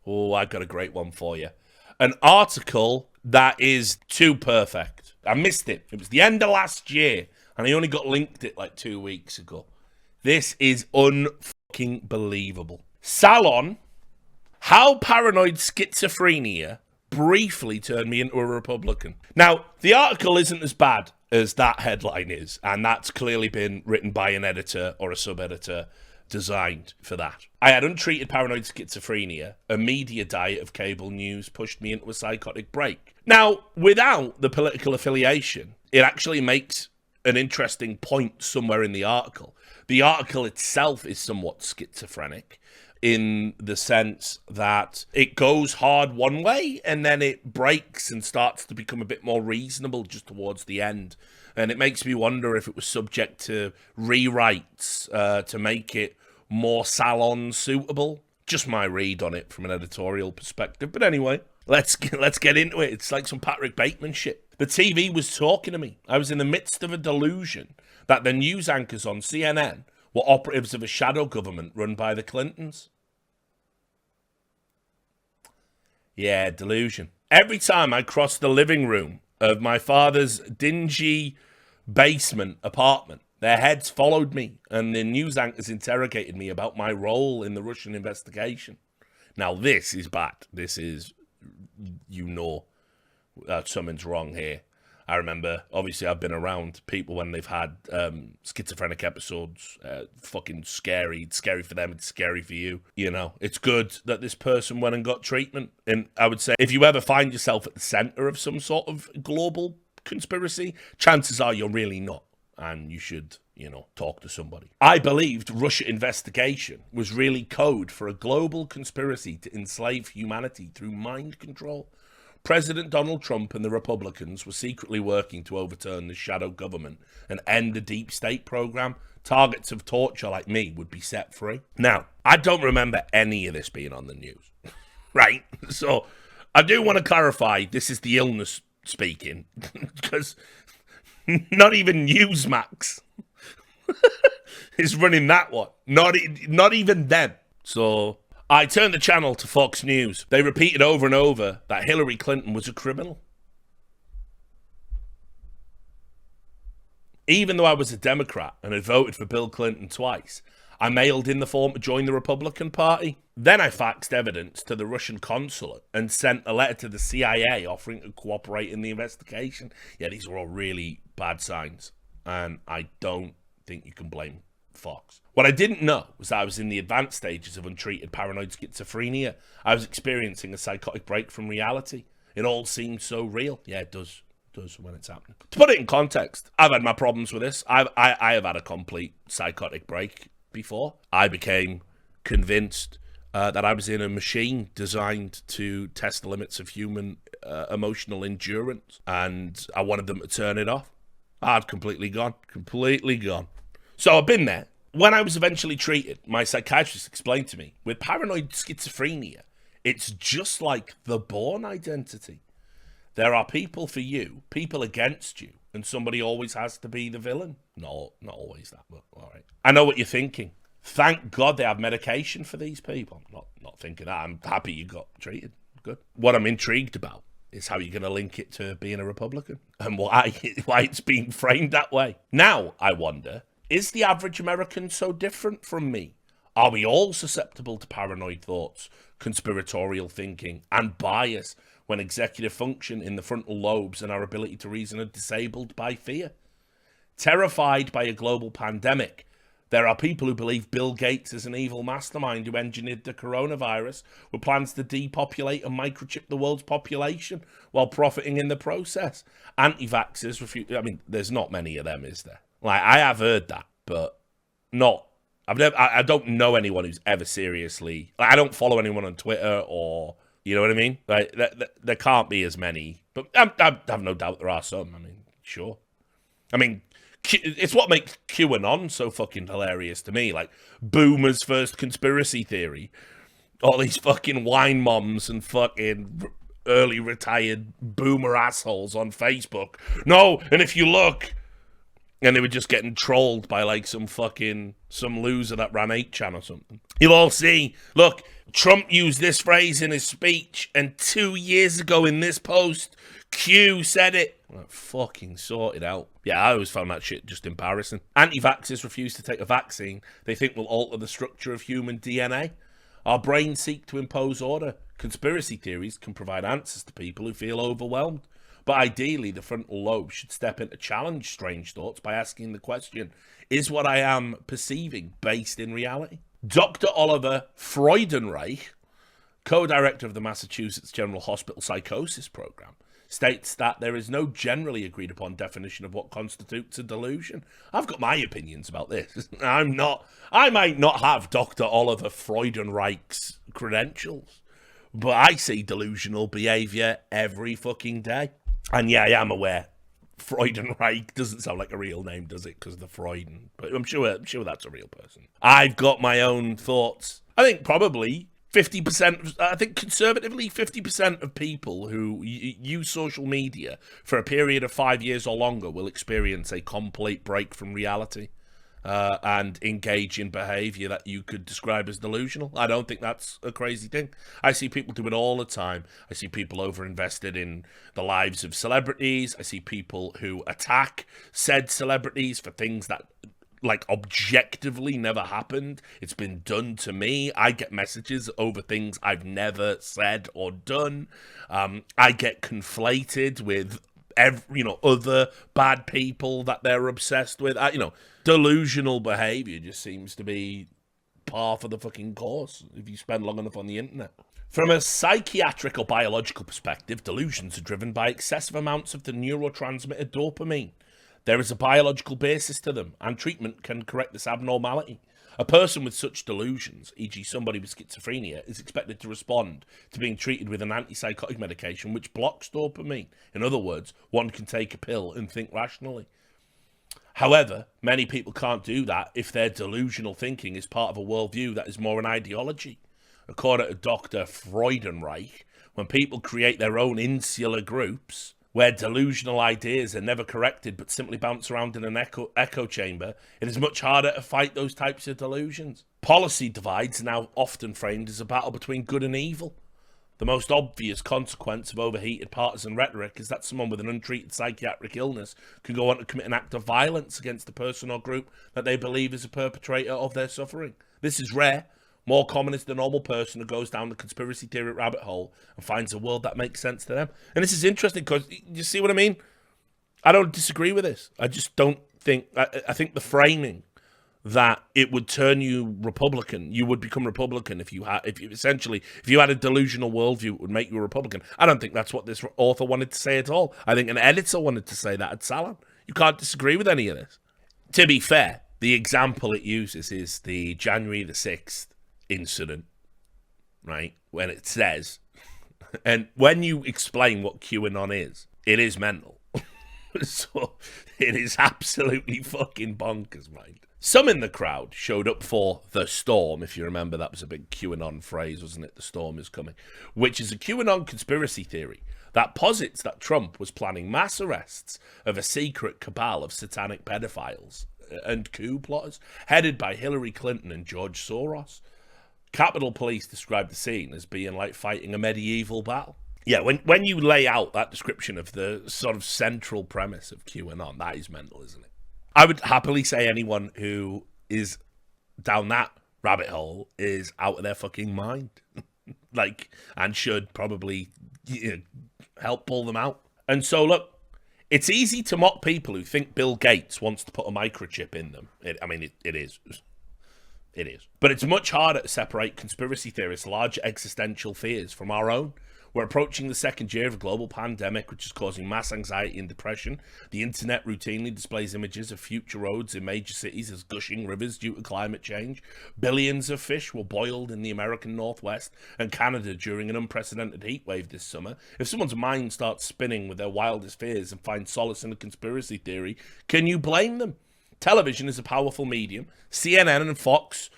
Oh, I've got a great one for you. An article that is too perfect. I missed it. It was the end of last year, and I only got linked it like 2 weeks ago. This is unfucking believable. Salon, how paranoid schizophrenia briefly turned me into a Republican. Now, the article isn't as bad as that headline is, and that's clearly been written by an editor or a sub-editor designed for that. I had untreated paranoid schizophrenia. A media diet of cable news pushed me into a psychotic break. Now, without the political affiliation, it actually makes an interesting point somewhere in the article. The article itself is somewhat schizophrenic in the sense that it goes hard one way and then it breaks and starts to become a bit more reasonable just towards the end. And it makes me wonder if it was subject to rewrites to make it more Salon suitable. Just my read on it from an editorial perspective. But anyway, let's get into it. It's like some Patrick Bateman shit. The TV was talking to me. I was in the midst of a delusion that the news anchors on CNN were operatives of a shadow government run by the Clintons. Yeah, delusion. Every time I crossed the living room of my father's dingy basement apartment, their heads followed me, and the news anchors interrogated me about my role in the Russian investigation. Now, this is bad. This is, something's wrong here. I remember, obviously, I've been around people when they've had schizophrenic episodes. Fucking scary. It's scary for them. It's scary for you. You know, it's good that this person went and got treatment. And I would say, if you ever find yourself at the center of some sort of global conspiracy, chances are you're really not. And you should, talk to somebody. I believed Russia investigation was really code for a global conspiracy to enslave humanity through mind control. President Donald Trump and the Republicans were secretly working to overturn the shadow government and end the deep state program. Targets of torture like me would be set free. Now, I don't remember any of this being on the news, right? So I do want to clarify this is the illness speaking, because not even Newsmax is running that one. Not even them. So I turned the channel to Fox News. They repeated over and over that Hillary Clinton was a criminal. Even though I was a Democrat and had voted for Bill Clinton twice, I mailed in the form to join the Republican Party. Then I faxed evidence to the Russian consulate and sent a letter to the CIA offering to cooperate in the investigation. Yeah, these are all really bad signs, and I don't think you can blame Fox. What I didn't know was that I was in the advanced stages of untreated paranoid schizophrenia. I was experiencing a psychotic break from reality. It all seemed so real. Yeah, it does when it's happening. To put it in context, I've had my problems with this. I have had a complete psychotic break before. I became convinced that I was in a machine designed to test the limits of human emotional endurance, and I wanted them to turn it off. I'd completely gone. So I've been there. When I was eventually treated, my psychiatrist explained to me, with paranoid schizophrenia, it's just like the Bourne identity. There are people for you, people against you, and somebody always has to be the villain. No, not always that, but all right. I know what you're thinking. Thank God they have medication for these people. Not thinking that. I'm happy you got treated. Good. What I'm intrigued about is how you're going to link it to being a Republican and why it's being framed that way. Now, I wonder, is the average American so different from me? Are we all susceptible to paranoid thoughts, conspiratorial thinking, and bias when executive function in the frontal lobes and our ability to reason are disabled by fear? Terrified by a global pandemic, there are people who believe Bill Gates is an evil mastermind who engineered the coronavirus with plans to depopulate and microchip the world's population while profiting in the process. Anti-vaxxers refuse. I mean, there's not many of them, is there? Like, I have heard that, but not. I don't know anyone who's ever seriously. Like, I don't follow anyone on Twitter or, you know what I mean? Like, there can't be as many, but I have no doubt there are some. I mean, sure. I mean, it's what makes QAnon so fucking hilarious to me. Like, boomers' first conspiracy theory. All these fucking wine moms and fucking early retired boomer assholes on Facebook. No, and if you look, And they were just getting trolled by like some loser that ran 8chan or something. You'll all see, look, Trump used this phrase in his speech, and 2 years ago in this post, Q said it. Well, fucking sort it out. Yeah, I always found that shit just embarrassing. Anti-vaxxers refuse to take a vaccine they think will alter the structure of human DNA. Our brains seek to impose order. Conspiracy theories can provide answers to people who feel overwhelmed. But ideally, the frontal lobe should step in to challenge strange thoughts by asking the question, is what I am perceiving based in reality? Dr. Oliver Freudenreich, co-director of the Massachusetts General Hospital Psychosis Program, states that there is no generally agreed upon definition of what constitutes a delusion. I've got my opinions about this. I might not have Dr. Oliver Freudenreich's credentials, but I see delusional behavior every fucking day. And yeah, I am aware Freudenreich doesn't sound like a real name, does it? Because of the Freuden. But I'm sure that's a real person. I've got my own thoughts. I think probably 50%, I think conservatively 50% of people who use social media for a period of 5 years or longer will experience a complete break from reality and engage in behavior that you could describe as delusional. I don't think that's a crazy thing. I see people do it all the time. I see people over-invested in the lives of celebrities. I see people who attack said celebrities for things that like objectively never happened. It's been done to me. I get messages over things I've never said or done. I get conflated with other bad people that they're obsessed with. Delusional behavior just seems to be par for the fucking course if you spend long enough on the internet. From a psychiatric or biological perspective, delusions are driven by excessive amounts of the neurotransmitter dopamine. There is a biological basis to them, and treatment can correct this abnormality. A person with such delusions, e.g. somebody with schizophrenia, is expected to respond to being treated with an antipsychotic medication which blocks dopamine. In other words, one can take a pill and think rationally. However, many people can't do that if their delusional thinking is part of a worldview that is more an ideology. According to Dr. Freudenreich, when people create their own insular groups, where delusional ideas are never corrected but simply bounce around in an echo chamber, it is much harder to fight those types of delusions. Policy divides are now often framed as a battle between good and evil. The most obvious consequence of overheated partisan rhetoric is that someone with an untreated psychiatric illness can go on to commit an act of violence against the person or group that they believe is a perpetrator of their suffering. This is rare. More common is the normal person who goes down the conspiracy theory rabbit hole and finds a world that makes sense to them. And this is interesting because, you see what I mean? I don't disagree with this. I just don't think, I think the framing that it would turn you Republican, you would become Republican if you had a delusional worldview, it would make you a Republican. I don't think that's what this author wanted to say at all. I think an editor wanted to say that at Salon. You can't disagree with any of this. To be fair, the example it uses is the January the 6th incident, right? When it says, and when you explain what QAnon is, it is mental. So it is absolutely fucking bonkers, right? Some in the crowd showed up for the storm, if you remember, that was a big QAnon phrase, wasn't it? The storm is coming, which is a QAnon conspiracy theory that posits that Trump was planning mass arrests of a secret cabal of satanic pedophiles and coup plotters, headed by Hillary Clinton and George Soros. Capitol Police described the scene as being like fighting a medieval battle. Yeah, when you lay out that description of the sort of central premise of QAnon, that is mental, isn't it? I would happily say anyone who is down that rabbit hole is out of their fucking mind. And should probably help pull them out. And so, look, it's easy to mock people who think Bill Gates wants to put a microchip in them. It is. It is. But it's much harder to separate conspiracy theorists' large existential fears from our own. We're approaching the second year of a global pandemic, which is causing mass anxiety and depression. The internet routinely displays images of future roads in major cities as gushing rivers due to climate change. Billions of fish were boiled in the American Northwest and Canada during an unprecedented heat wave this summer. If someone's mind starts spinning with their wildest fears and finds solace in a conspiracy theory, can you blame them? Television is a powerful medium. CNN and Fox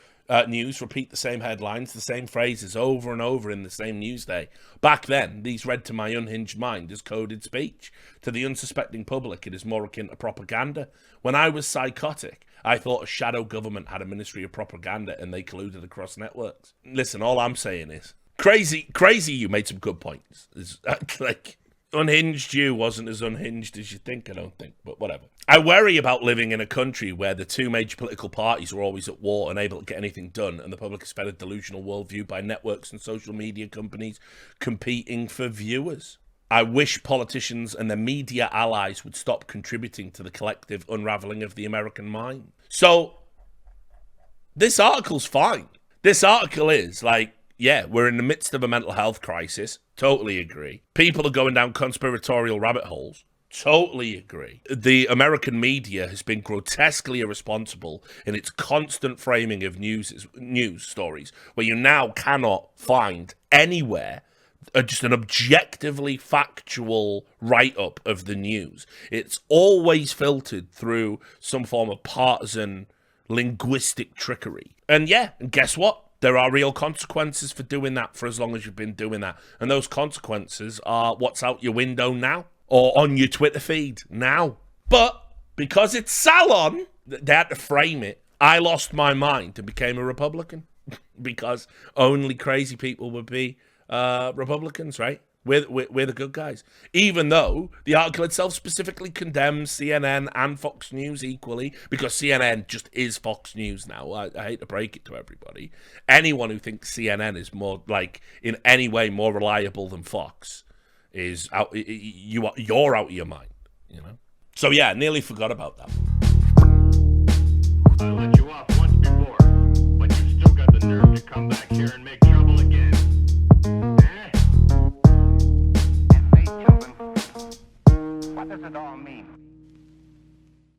news repeat the same headlines, the same phrases over and over in the same news day. Back then, these read to my unhinged mind as coded speech. To the unsuspecting public, it is more akin to propaganda. When I was psychotic, I thought a shadow government had a ministry of propaganda and they colluded across networks. Listen, all I'm saying is, crazy, you made some good points. Like, unhinged you wasn't as unhinged as you think, I don't think, but whatever. I worry about living in a country where the two major political parties are always at war, unable to get anything done, and the public is fed a delusional worldview by networks and social media companies competing for viewers. I wish politicians and their media allies would stop contributing to the collective unraveling of the American mind. So, this article's fine. This article is like, yeah, we're in the midst of a mental health crisis. Totally agree. People are going down conspiratorial rabbit holes. Totally agree. The American media has been grotesquely irresponsible in its constant framing of news stories, where you now cannot find anywhere just an objectively factual write-up of the news. It's always filtered through some form of partisan linguistic trickery. And yeah, and guess what? There are real consequences for doing that for as long as you've been doing that. And those consequences are what's out your window now or on your Twitter feed now. But because it's Salon, they had to frame it. I lost my mind and became a Republican because only crazy people would be Republicans, right? We're the good guys. Even though the article itself specifically condemns CNN and Fox News equally, because CNN just is Fox News now. I hate to break it to everybody. Anyone who thinks CNN is more, like, in any way more reliable than Fox is out. You're out of your mind, you know? So yeah, nearly forgot about that. I let you off once before, but you still got the nerve to come back here and